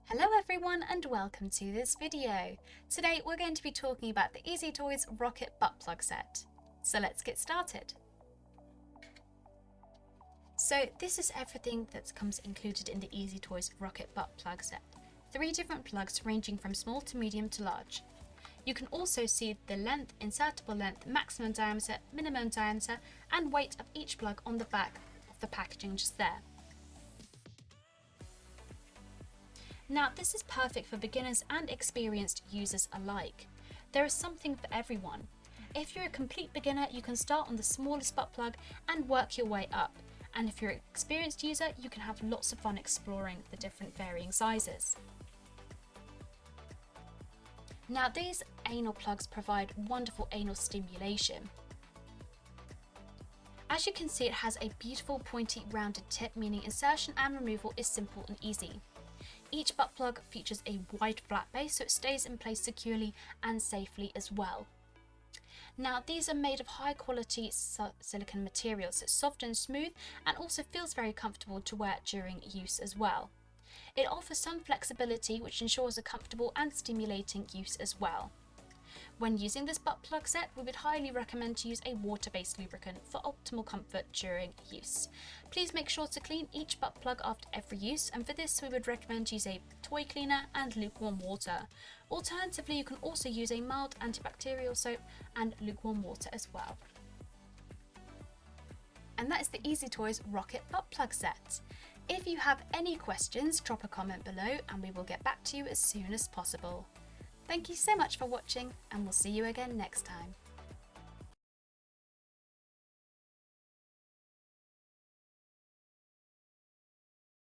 Hello everyone and welcome to this video. Today we're going to be talking about the Easy Toys Rocket Butt Plug set. So let's get started. So this is everything that comes included in the Easy Toys Rocket Butt Plug set. 3 different plugs ranging from small to medium to large. You can also see the length, insertable length, maximum diameter, minimum diameter and weight of each plug on the back of the packaging just there. Now this is perfect for beginners and experienced users alike. There is something for everyone. If you're a complete beginner, you can start on the smallest butt plug and work your way up. And if you're an experienced user, you can have lots of fun exploring the different varying sizes. Now these anal plugs provide wonderful anal stimulation. As you can see, it has a beautiful pointy rounded tip, meaning insertion and removal is simple and easy. Each butt plug features a wide flat base so it stays in place securely and safely as well. Now these are made of high quality silicone material, so it's soft and smooth and also feels very comfortable to wear during use as well. It offers some flexibility which ensures a comfortable and stimulating use as well. When using this butt plug set, we would highly recommend to use a water-based lubricant for optimal comfort during use. Please make sure to clean each butt plug after every use, and for this we would recommend to use a toy cleaner and lukewarm water. Alternatively, you can also use a mild antibacterial soap and lukewarm water as well. And that is the Easy Toys Rocket Butt Plug set. If you have any questions, drop a comment below and we will get back to you as soon as possible. Thank you so much for watching and we'll see you again next time.